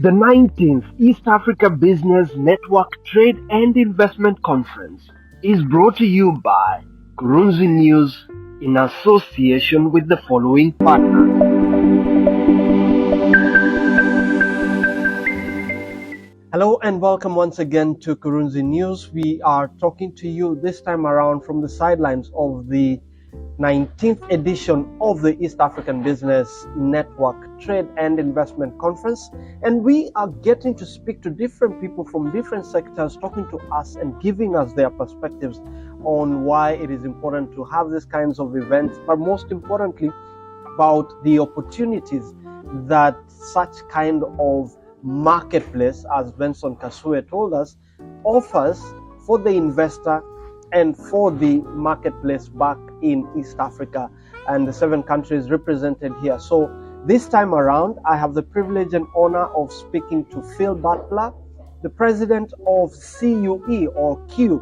The 19th East Africa Business Network Trade and Investment Conference is brought to you by Kurunzi News in association with the following partners. Hello and welcome once again to Kurunzi News. We are talking to you this time around from the sidelines of the 19th edition of the East African Business Network Trade and Investment Conference, and we are getting to speak to different people from different sectors, talking to us and giving us their perspectives on why it is important to have these kinds of events, but most importantly about the opportunities that such kind of marketplace, as Benson Kasue told us, offers for the investor and for the marketplace back in East Africa and the 7 countries represented here. So this time around, I have the privilege and honor of speaking to Phul Butler, the president of CUE or Q,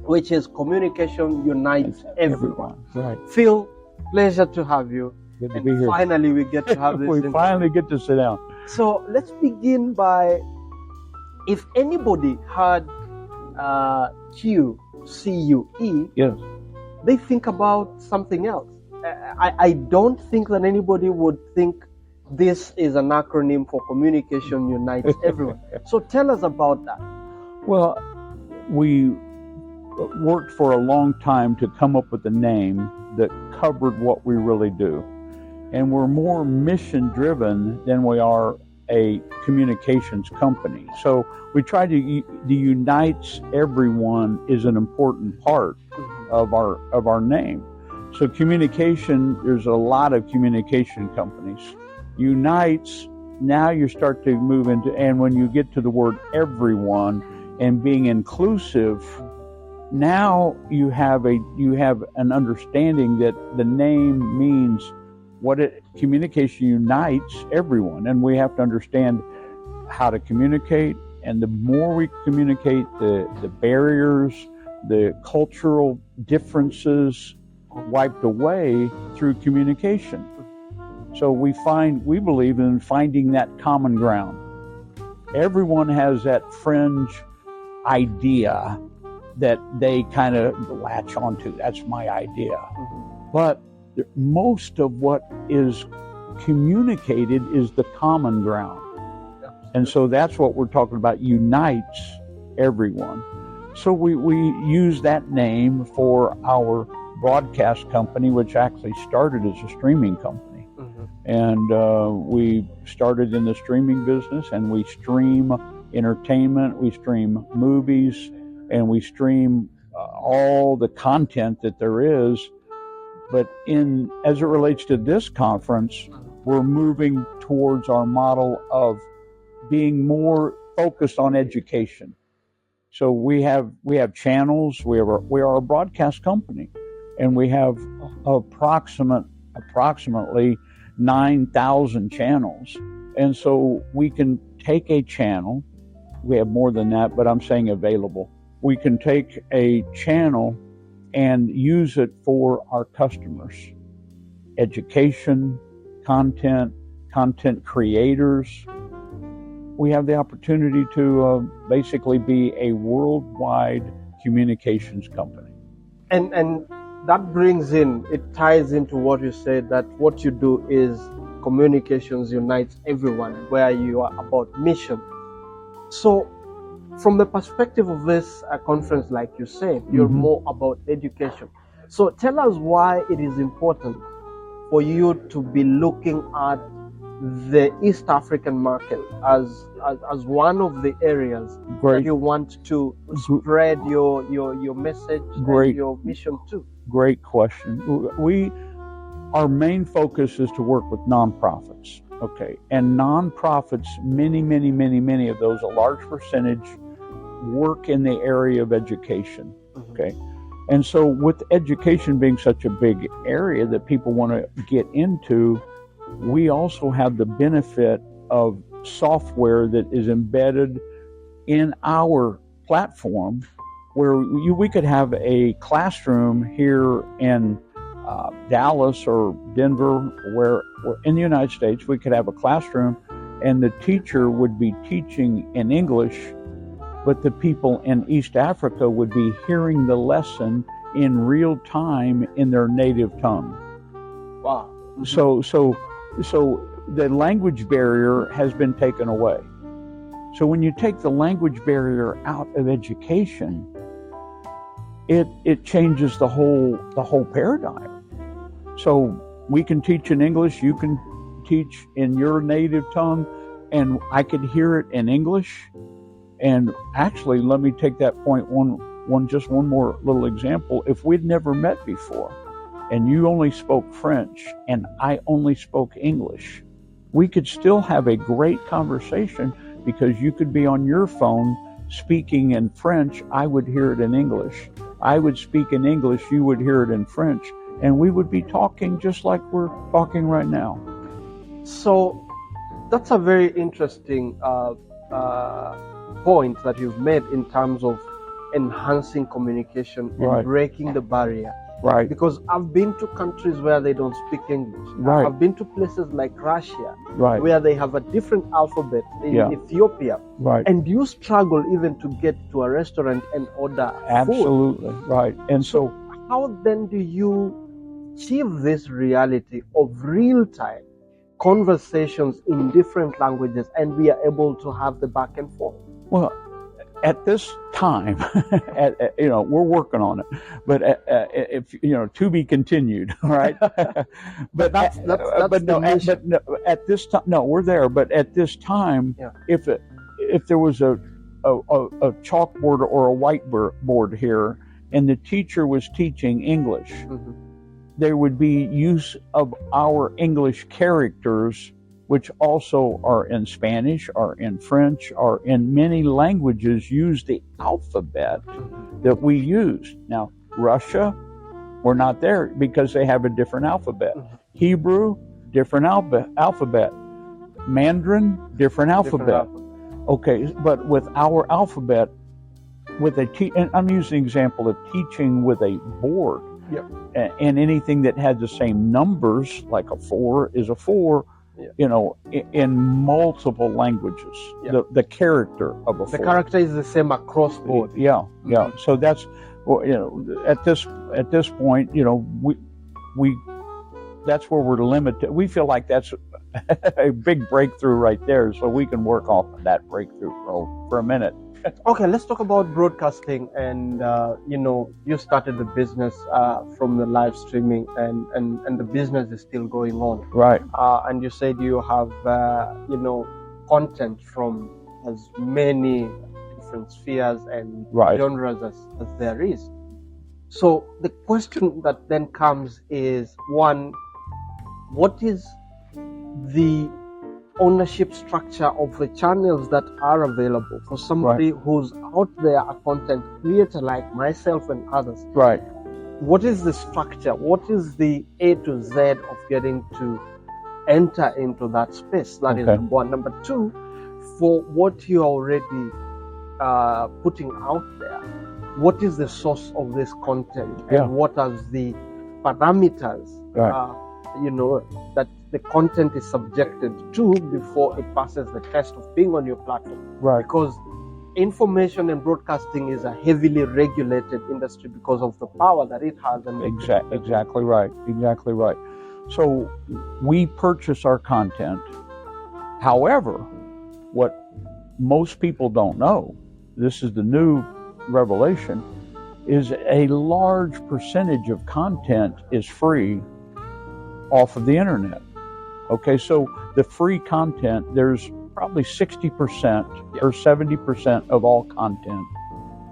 which is Communication Unites Everyone. Right. Phil, pleasure to have you. Good to and be here. Finally, we get to have this. We finally get to sit down. So let's begin by, if anybody heard CUE, Yes. they think about something else. I don't think that anybody would think this is an acronym for Communication Unites Everyone. So tell us about that. Well, we worked for a long time to come up with a name that covered what we really do. And we're more mission driven than we are a communications company. So we try to, the unites everyone is an important part of our name. So communication, there's a lot of communication companies. Unites, now you start to move into, and when you get to the word everyone and being inclusive, now you have an understanding that the name means communication unites everyone, and we have to understand how to communicate. And the more we communicate, the barriers, the cultural differences wiped away through communication. So we believe in finding that common ground. Everyone has that fringe idea that they kind of latch onto. That's my idea. But most of what is communicated is the common ground. And so that's what we're talking about, unites everyone. So we use that name for our broadcast company, which actually started as a streaming company. And we started in the streaming business, and we stream entertainment, we stream movies, and we stream all the content that there is. But as it relates to this conference, we're moving towards our model of being more focused on education. So we have channels. We are a broadcast company, and we have approximately 9,000 channels. And so we can take a channel. We have more than that, but I'm saying available. We can take a channel and use it for our customers. Education, content creators. We have the opportunity to basically be a worldwide communications company. And that it ties into what you said, that what you do is Communications Unites Everyone, where you are about mission. So from the perspective of this conference, like you said, you're more about education. So tell us why it is important for you to be looking at the East African market as one of the areas that you want to spread your message and your mission to. Great question. Our main focus is to work with nonprofits. Okay. And nonprofits, many of those, a large percentage, work in the area of education. Okay. And so with education being such a big area that people want to get into, we also have the benefit of software that is embedded in our platform, where we could have a classroom here in Dallas or Denver, where in the United States, we could have a classroom and the teacher would be teaching in English, but the people in East Africa would be hearing the lesson in real time in their native tongue. Wow. So the language barrier has been taken away. So when you take the language barrier out of education, it changes the whole paradigm. So we can teach in English, you can teach in your native tongue, and I could hear it in English. And actually, let me take that point one more little example. If we'd never met before, and you only spoke French and I only spoke English, we could still have a great conversation, because you could be on your phone speaking in French, I would hear it in English. I would speak in English, you would hear it in French, and we would be talking just like we're talking right now. So that's a very interesting point that you've made in terms of enhancing communication and breaking the barrier. Right. Because I've been to countries where they don't speak English. Right. I've been to places like Russia, right, where they have a different alphabet, in Ethiopia. Right. And you struggle even to get to a restaurant and order Absolutely. food. Right. And so how then do you achieve this reality of real-time conversations in different languages, and we are able to have the back and forth? Well, at this time, we're working on it, but if to be continued, right? But at this time, no, we're there. But at this time, if there was a chalkboard or a whiteboard here, and the teacher was teaching English, there would be use of our English characters, which also are in Spanish, are in French, are in many languages, use the alphabet that we use. Now, Russia, we're not there because they have a different alphabet. Hebrew, different alphabet. Mandarin, different alphabet. Okay, but with our alphabet, and I'm using the example of teaching with a board, and anything that had the same numbers, like a 4 is a 4, in multiple languges, the character of a 4. The character is the same across board. So that's, at this point, we that's where we're limited. We feel like that's a big breakthrough right there, so we can work off of that breakthrough for a minute. Okay, let's talk about broadcasting. And you started the business from the live streaming, and the business is still going on. Right. And you said you have content from as many different spheres and genres as there is. So the question that then comes is, one, what is the ownership structure of the channels that are available for somebody who's out there, a content creator like myself and others? Right. What is the structure? What is the A to Z of getting to enter into that space? That is number one. Number two, for what you're already putting out there, what is the source of this content, and what are the parameters that the content is subjected to before it passes the test of being on your platform? Right. Because information and broadcasting is a heavily regulated industry because of the power that it has. And exactly right. So we purchase our content. However, what most people don't know, this is the new revelation, is a large percentage of content is free off of the internet. Okay, so the free content, there's probably 60% or 70% of all content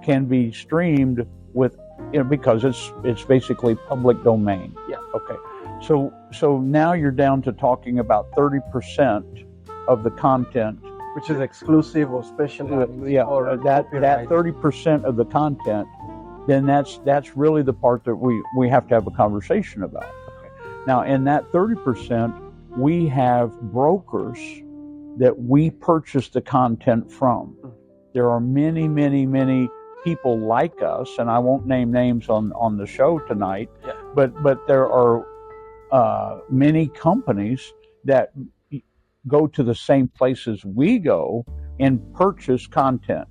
can be streamed with, because it's basically public domain. Okay, so now you're down to talking about 30% of the content, which is exclusive or special. That 30% of the content, then that's really the part that we have to have a conversation about. Okay. Now, in that 30%, we have brokers that we purchase the content from. There are many, many, many people like us, and I won't name names on the show tonight, but there are many companies that go to the same places we go and purchase content.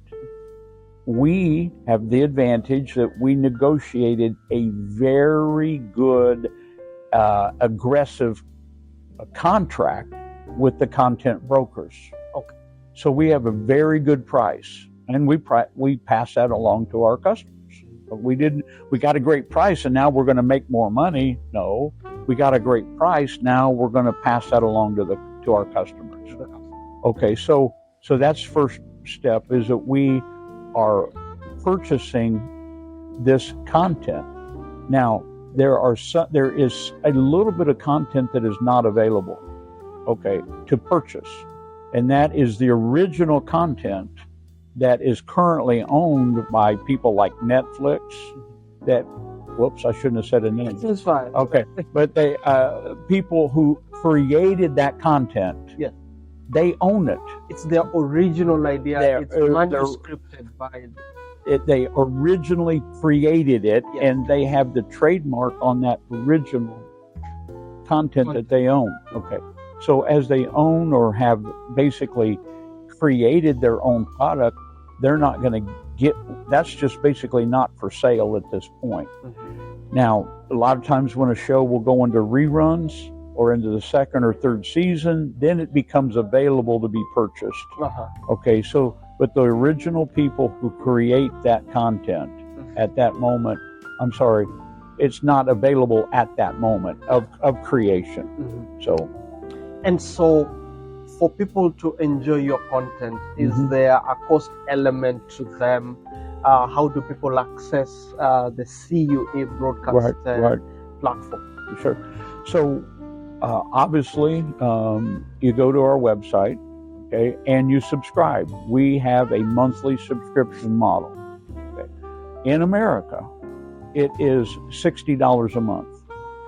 We have the advantage that we negotiated a very good, aggressive contract with the content brokers. Okay. So we have a very good price, and we pass that along to our customers. But we got a great price, and now we're going to make more money. No, we got a great price. Now we're going to pass that along to our customers. Okay, so that's first step, is that we are purchasing this content. Now there is a little bit of content that is not available, okay, to purchase, and that is the original content that is currently owned by people like Netflix. That, whoops, I shouldn't have said a name. It's fine. Okay, but they people who created that content, yes, they own it. It's their original idea. It's manuscripted by. They originally created it, yes, and they have the trademark on that original content that they own. Okay, so as they own or have basically created their own product, they're not going to get, that's just basically not for sale at this point. Mm-hmm. Now, a lot of times when a show will go into reruns or into the second or third season, then it becomes available to be purchased. Okay, so, but the original people who create that content at that moment, I'm sorry, it's not available at that moment of creation. Mm-hmm. So for people to enjoy your content, is there a cost element to them? How do people access the CUA broadcast platform? Sure. So obviously, you go to our website, okay, and you subscribe. We have a monthly subscription model. Okay. In America, it is $60 a month.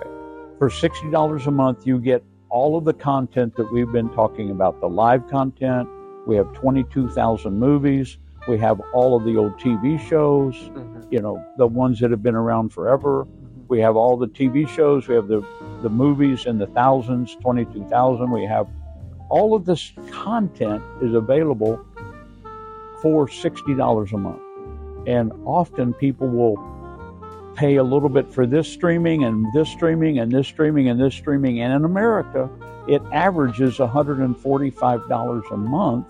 Okay. For $60 a month, you get all of the content that we've been talking about, the live content. We have 22,000 movies. We have all of the old TV shows, you know, the ones that have been around forever. We have all the TV shows. We have the movies in the thousands, 22,000. We have all of this content is available for $60 a month. And often people will pay a little bit for this streaming and this streaming and this streaming and this streaming. And in America, it averages $145 a month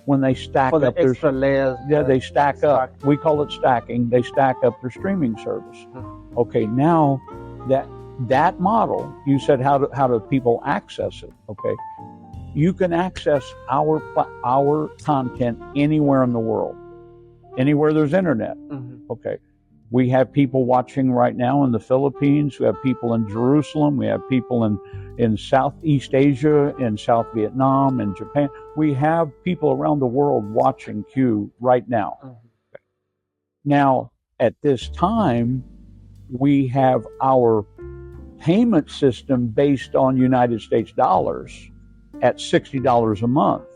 when they stack for the up extra layers. Yeah, they stack up. We call it stacking. They stack up their streaming service. Okay, now that model, you said how do people access it? Okay, you can access our content anywhere in the world, anywhere there's internet. Okay. We have people watching right now in the Philippines. We have people in Jerusalem. We have people in Southeast Asia, in South Vietnam, in Japan. We have people around the world watching Q right now. Now, at this time, we have our payment system based on United States dollars at $60 a month.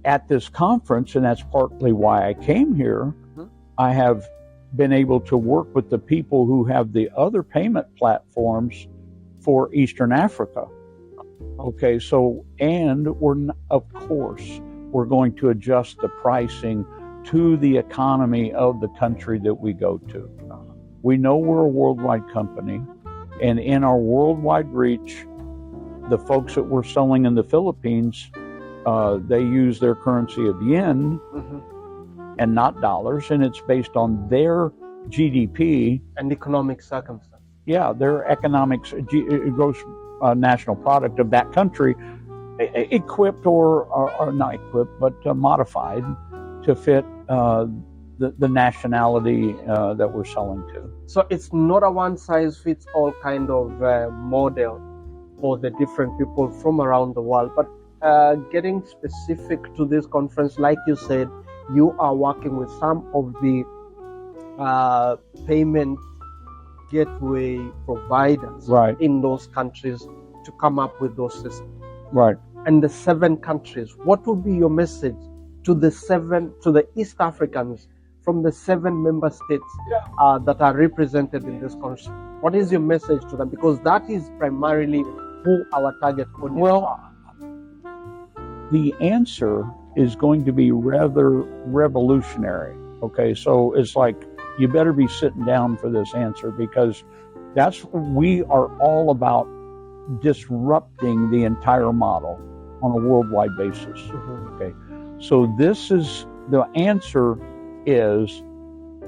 At this conference, and that's partly why I came here, I have been able to work with the people who have the other payment platforms for Eastern Africa. Okay, so, and of course, we're going to adjust the pricing to the economy of the country that we go to. We know we're a worldwide company, and in our worldwide reach, the folks that we're selling in the Philippines, they use their currency of yen, and not dollars, and it's based on their GDP and economic circumstance. Yeah, their economics, gross national product of that country, equipped or not equipped, but modified to fit the nationality that we're selling to. So it's not a one-size-fits-all kind of model for the different people from around the world, but getting specific to this conference, like you said, you are working with some of the payment gateway providers in those countries to come up with those systems. And the 7 countries, what would be your message to the East Africans from the 7 member states that are represented in this conference? What is your message to them? Because that is primarily who our target audience are. the answer is going to be rather revolutionary. Okay, so it's like you better be sitting down for this answer, because we are all about disrupting the entire model on a worldwide basis. Okay, so the answer is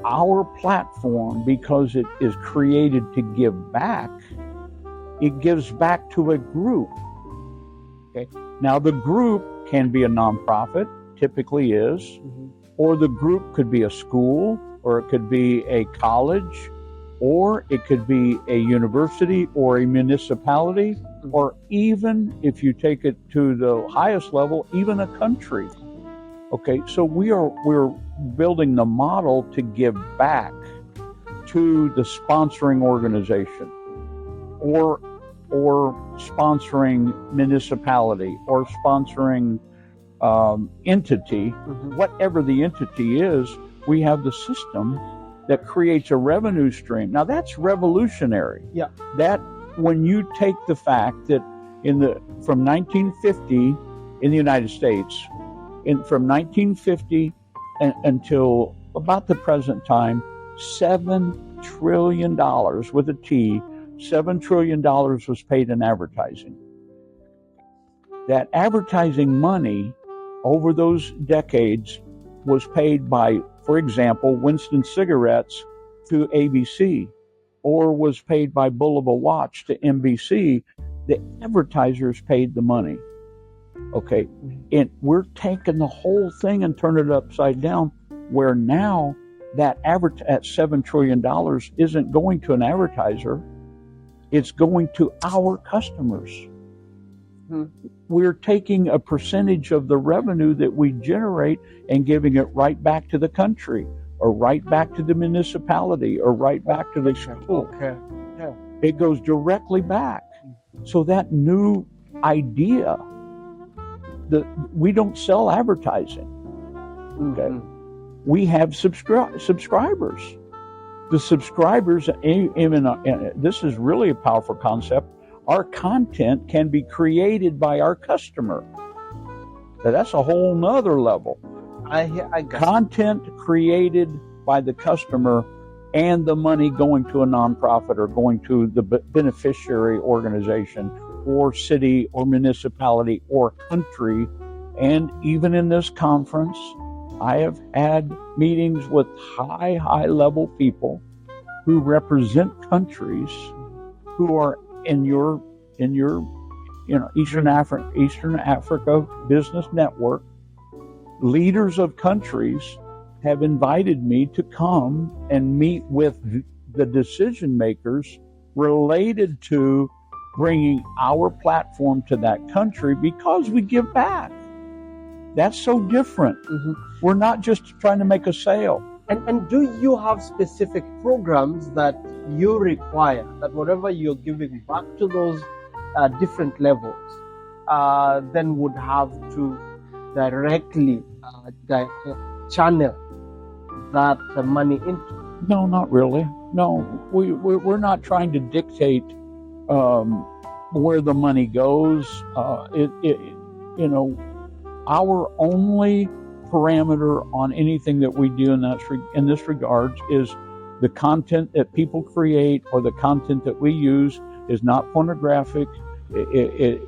our platform, because it is created to give back. It gives back to a group. Okay, now the group can be a nonprofit, typically is, or the group could be a school, or it could be a college, or it could be a university or a municipality, or even, if you take it to the highest level, even a country. Okay, so we're building the model to give back to the sponsoring organization, or sponsoring municipality, or sponsoring entity. Whatever the entity is, we have the system that creates a revenue stream. Now that's revolutionary. Yeah. That when you take the fact that from 1950 in the United States, from 1950 until about the present time, $7 trillion with a T, $7 trillion was paid in advertising. That advertising money over those decades was paid by, for example, Winston Cigarettes to ABC, or was paid by Bulova Watch to NBC. The advertisers paid the money. Okay, and we're taking the whole thing and turning it upside down, where now that $7 trillion isn't going to an advertiser, it's going to our customers. We're taking a percentage of the revenue that we generate and giving it right back to the country, or right back to the municipality, or right back to the school. Okay. Yeah. It goes directly back. So that new idea, we don't sell advertising. Okay, we have subscribers. The subscribers, this is really a powerful concept. Our content can be created by our customer. Now, that's a whole nother level. I got Content created by the customer, and the money going to a nonprofit, or going to the beneficiary organization, or city, or municipality, or country. And even in this conference, I have had meetings with high level people who represent countries who are in your Eastern Africa Business Network. Leaders of countries have invited me to come and meet with the decision makers related to bringing our platform to that country, because we give back. That's so different. We're not just trying to make a sale. And do you have specific programs that you require, that whatever you're giving back to those different levels, then would have to directly channel that money into? No, not really. No, we're not trying to dictate where the money goes. Our only parameter on anything that we do in this regard is the content that people create, or the content that we use is not pornographic.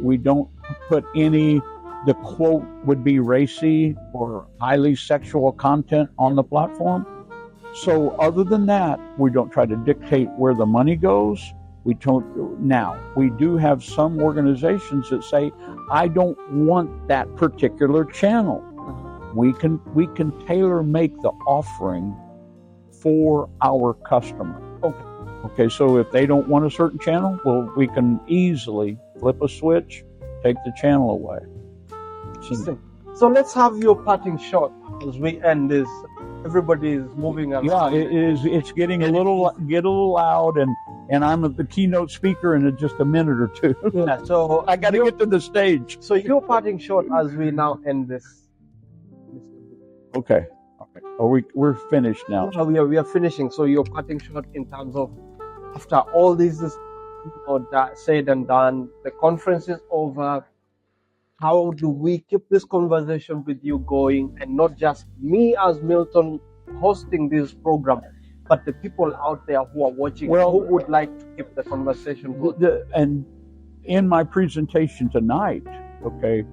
We don't put the quote would be racy or highly sexual content on the platform. So other than that, we don't try to dictate where the money goes. We don't. Now, we do have some organizations that say, I don't want that particular channel. We can tailor make the offering for our customer. Okay, so if they don't want a certain channel, well, we can easily flip a switch, take the channel away. Interesting. So let's have your parting shot as we end this. Everybody is moving around. Yeah, it is. It's getting a little loud, and I'm the keynote speaker in just a minute or two. Yeah, so I got to get to the stage. So your parting shot as we now end this. Okay. We're finished now. We are finishing. So your parting shot in terms of, after all this is said and done, the conference is over. how do we keep this conversation with you going, and not just me as Milton hosting this program, but the people out there who are watching, who would like to keep the conversation going? And in my presentation tonight, okay,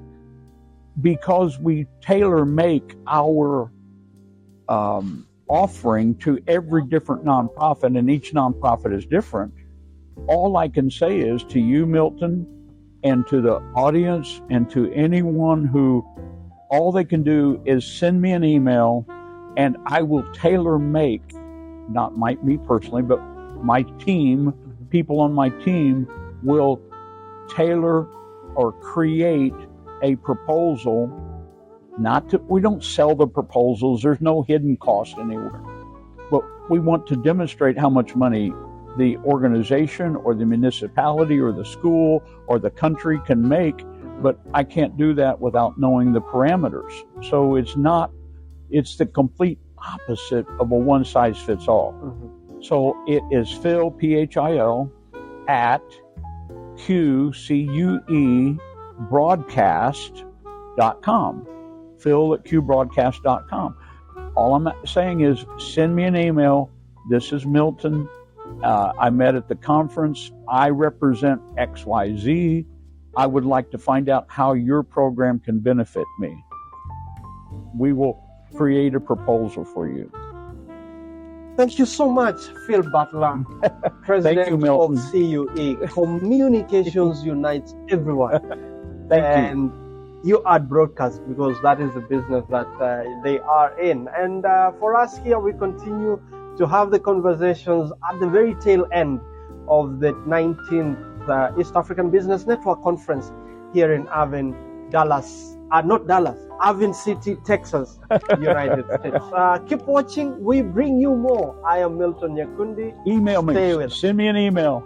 because we tailor make our offering to every different nonprofit, and each nonprofit is different, all I can say is to you, Milton, and to the audience, and to anyone who, all they can do is send me an email, and I will tailor make, not me personally, but my team, people on my team will tailor or create a proposal. We don't sell the proposals. There's no hidden cost anywhere. But we want to demonstrate how much money the organization or the municipality or the school or the country can make, but I can't do that without knowing the parameters. So it's the complete opposite of a one-size-fits-all. Mm-hmm. So it is Phil, Phil, at QCUE broadcast.com. Phil at QBroadcast.com. All I'm saying is send me an email. This is Milton. I met at the conference. I represent XYZ. I would like to find out how your program can benefit me. We will create a proposal for you. Thank you so much, Phul Butler, President of CUE. Communications unites everyone. Thank you. You are broadcast because that is the business that they are in. And for us here, we continue to have the conversations at the very tail end of the 19th East African Business Network Conference here in Irving City, Texas, United States. Keep watching. We bring you more. I am Milton Nyakundi. Email me. Send me an email.